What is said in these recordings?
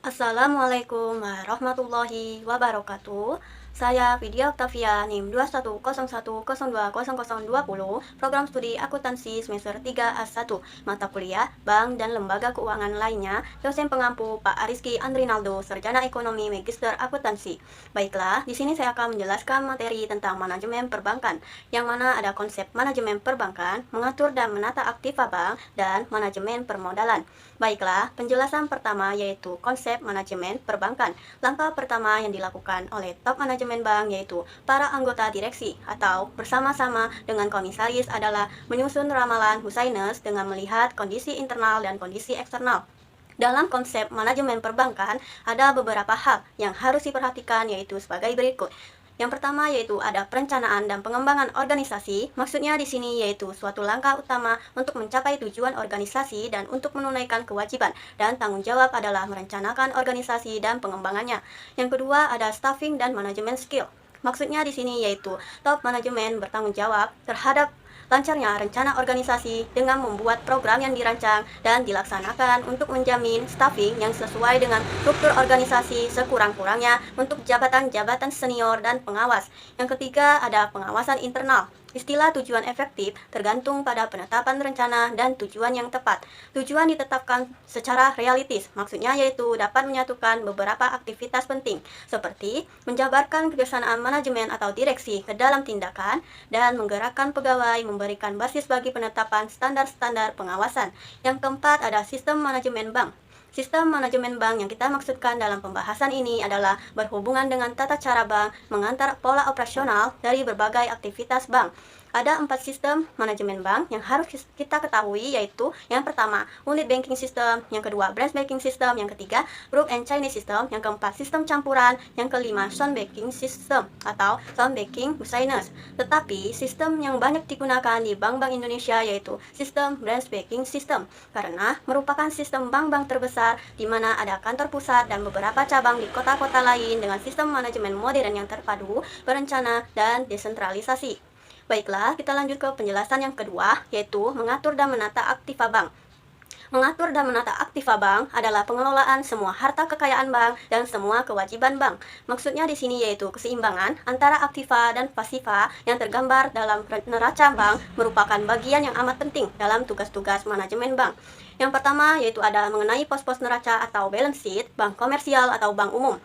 Assalamualaikum warahmatullahi wabarakatuh. Saya Vidya Octavia NIM 2101020020, Program Studi Akuntansi semester 3 A1, Mata Kuliah Bank dan Lembaga Keuangan lainnya, dosen pengampu Pak Ariski Andrinaldo, Sarjana Ekonomi Magister Akuntansi. Baiklah, di sini saya akan menjelaskan materi tentang manajemen perbankan, yang mana ada konsep manajemen perbankan, mengatur dan menata aktiva bank, dan manajemen permodalan. Baiklah, penjelasan pertama yaitu konsep manajemen perbankan. Langkah pertama yang dilakukan oleh top manajemen bank yaitu para anggota direksi atau bersama-sama dengan komisaris adalah menyusun ramalan Husainus dengan melihat kondisi internal dan kondisi eksternal. Dalam konsep manajemen perbankan, ada beberapa hal yang harus diperhatikan yaitu sebagai berikut. Yang pertama yaitu ada perencanaan dan pengembangan organisasi. Maksudnya di sini yaitu suatu langkah utama untuk mencapai tujuan organisasi dan untuk menunaikan kewajiban dan tanggung jawab adalah merencanakan organisasi dan pengembangannya. Yang kedua ada staffing dan manajemen skill. Maksudnya di sini yaitu top manajemen bertanggung jawab terhadap lancarnya rencana organisasi dengan membuat program yang dirancang dan dilaksanakan untuk menjamin staffing yang sesuai dengan struktur organisasi sekurang-kurangnya untuk jabatan-jabatan senior dan pengawas. Yang ketiga ada pengawasan internal. Istilah tujuan efektif tergantung pada penetapan rencana dan tujuan yang tepat. Tujuan ditetapkan secara realistis, maksudnya yaitu dapat menyatukan beberapa aktivitas penting, seperti menjabarkan kebiasaan manajemen atau direksi ke dalam tindakan, dan menggerakkan pegawai memberikan basis bagi penetapan standar-standar pengawasan. Yang keempat ada sistem manajemen bank. Sistem manajemen bank yang kita maksudkan dalam pembahasan ini adalah berhubungan dengan tata cara bank mengantar pola operasional dari berbagai aktivitas bank. Ada 4 sistem manajemen bank yang harus kita ketahui yaitu yang pertama, unit banking system, yang kedua, branch banking system, yang ketiga, group and Chinese system, yang keempat, sistem campuran, yang kelima, sound banking system atau sound banking Husainus. Tetapi sistem yang banyak digunakan di bank-bank Indonesia yaitu sistem branch banking system karena merupakan sistem bank-bank terbesar di mana ada kantor pusat dan beberapa cabang di kota-kota lain dengan sistem manajemen modern yang terpadu, berencana, dan desentralisasi. Baiklah, kita lanjut ke penjelasan yang kedua, yaitu mengatur dan menata aktiva bank. Mengatur dan menata aktiva bank adalah pengelolaan semua harta kekayaan bank dan semua kewajiban bank. Maksudnya di sini yaitu keseimbangan antara aktiva dan pasiva yang tergambar dalam neraca bank merupakan bagian yang amat penting dalam tugas-tugas manajemen bank. Yang pertama yaitu ada mengenai pos-pos neraca atau balance sheet, bank komersial atau bank umum.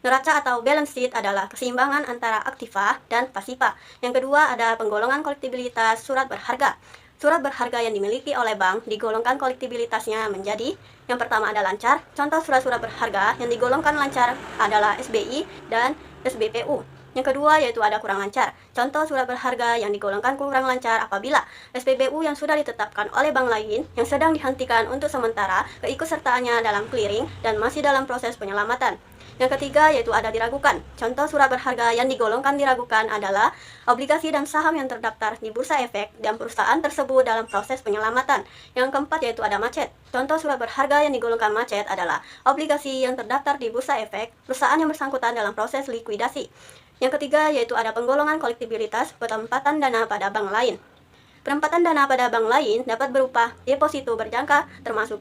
Neraca atau balance sheet adalah keseimbangan antara aktiva dan pasiva. Yang kedua ada penggolongan kolektibilitas surat berharga. Surat berharga yang dimiliki oleh bank digolongkan kolektibilitasnya menjadi yang pertama ada lancar. Contoh surat-surat berharga yang digolongkan lancar adalah SBI dan SBPU. Yang kedua yaitu ada kurang lancar. Contoh surat berharga yang digolongkan kurang lancar apabila SPBU yang sudah ditetapkan oleh bank lain yang sedang dihentikan untuk sementara keikutsertaannya dalam clearing dan masih dalam proses penyelamatan. Yang ketiga yaitu ada diragukan. Contoh surat berharga yang digolongkan diragukan adalah obligasi dan saham yang terdaftar di Bursa Efek dan perusahaan tersebut dalam proses penyelamatan. Yang keempat yaitu ada macet. Contoh surat berharga yang digolongkan macet adalah obligasi yang terdaftar di Bursa Efek, perusahaan yang bersangkutan dalam proses likuidasi. Yang ketiga yaitu ada penggolongan kolektibilitas penempatan dana pada bank lain. Penempatan dana pada bank lain dapat berupa deposito berjangka termasuk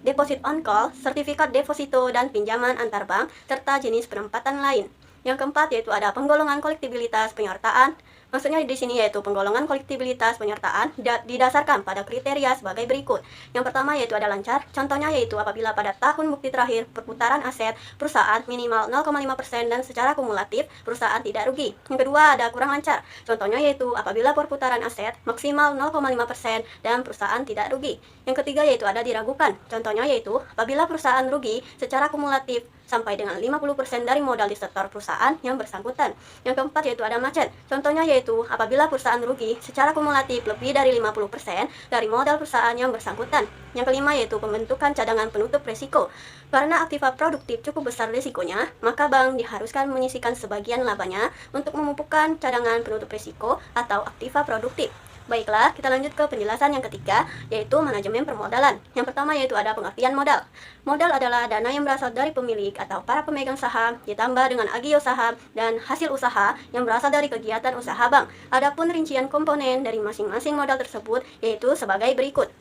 deposit on call, sertifikat deposito, dan pinjaman antar bank, serta jenis penempatan lain. Yang keempat yaitu ada penggolongan kolektibilitas penyertaan. Maksudnya di sini yaitu penggolongan kolektibilitas penyertaan didasarkan pada kriteria sebagai berikut. Yang pertama yaitu ada lancar. Contohnya yaitu apabila pada tahun bukti terakhir perputaran aset perusahaan minimal 0,5% dan secara kumulatif perusahaan tidak rugi. Yang kedua ada kurang lancar. Contohnya yaitu apabila perputaran aset maksimal 0,5% dan perusahaan tidak rugi. Yang ketiga yaitu ada diragukan. Contohnya yaitu apabila perusahaan rugi secara kumulatif sampai dengan 50% dari modal di sektor perusahaan yang bersangkutan. Yang keempat yaitu ada macet. Contohnya yaitu apabila perusahaan rugi secara kumulatif lebih dari 50% dari modal perusahaan yang bersangkutan. Yang kelima yaitu pembentukan cadangan penutup risiko. Karena aktiva produktif cukup besar risikonya, maka bank diharuskan menyisihkan sebagian labanya untuk memupukkan cadangan penutup risiko atau aktiva produktif. Baiklah, kita lanjut ke penjelasan yang ketiga, yaitu manajemen permodalan. Yang pertama yaitu ada pengertian modal. Modal adalah dana yang berasal dari pemilik atau para pemegang saham, ditambah dengan agio saham dan hasil usaha yang berasal dari kegiatan usaha bank. Adapun rincian komponen dari masing-masing modal tersebut yaitu sebagai berikut.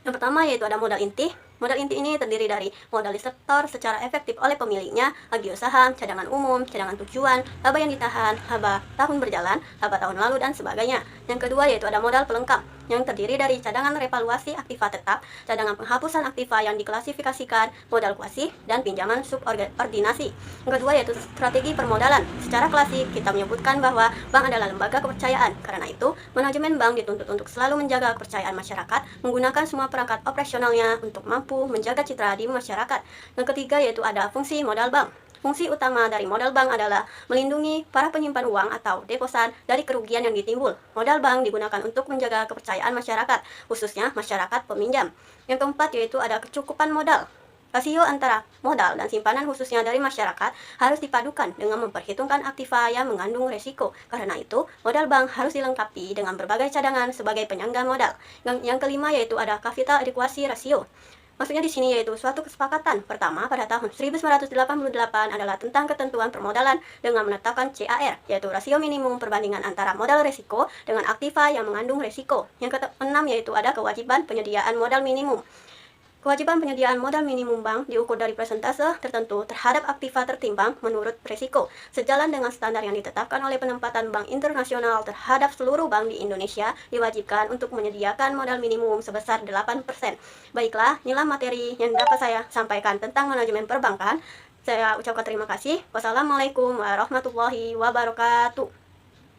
Yang pertama yaitu ada modal inti. Modal inti ini terdiri dari modal disetor secara efektif oleh pemiliknya, agio saham, cadangan umum, cadangan tujuan, laba yang ditahan, laba tahun berjalan, laba tahun lalu, dan sebagainya. Yang kedua yaitu ada modal pelengkap, yang terdiri dari cadangan revaluasi aktiva tetap, cadangan penghapusan aktiva yang diklasifikasikan, modal kuasi, dan pinjaman subordinasi. Yang kedua yaitu strategi permodalan. Secara klasik, kita menyebutkan bahwa bank adalah lembaga kepercayaan. Karena itu, manajemen bank dituntut untuk selalu menjaga kepercayaan masyarakat, menggunakan semua perangkat operasionalnya untuk mampu menjaga citra di masyarakat. Yang ketiga yaitu ada fungsi modal bank. Fungsi utama dari modal bank adalah melindungi para penyimpan uang atau deposan dari kerugian yang ditimbul. Modal bank digunakan untuk menjaga kepercayaan masyarakat, khususnya masyarakat peminjam. Yang keempat yaitu ada kecukupan modal. Rasio antara modal dan simpanan khususnya dari masyarakat harus dipadukan dengan memperhitungkan aktiva yang mengandung resiko. Karena itu, modal bank harus dilengkapi dengan berbagai cadangan sebagai penyangga modal. Yang kelima yaitu ada capital adequacy ratio. Maksudnya di sini yaitu suatu kesepakatan pertama pada tahun 1988 adalah tentang ketentuan permodalan dengan menetapkan CAR, yaitu rasio minimum perbandingan antara modal resiko dengan aktiva yang mengandung resiko. Yang keenam yaitu ada kewajiban penyediaan modal minimum. Kewajiban penyediaan modal minimum bank diukur dari persentase tertentu terhadap aktiva tertimbang menurut risiko, sejalan dengan standar yang ditetapkan oleh penempatan Bank Internasional terhadap seluruh bank di Indonesia diwajibkan untuk menyediakan modal minimum sebesar 8%. Baiklah, inilah materi yang dapat saya sampaikan tentang manajemen perbankan. Saya ucapkan terima kasih. Wassalamualaikum warahmatullahi wabarakatuh.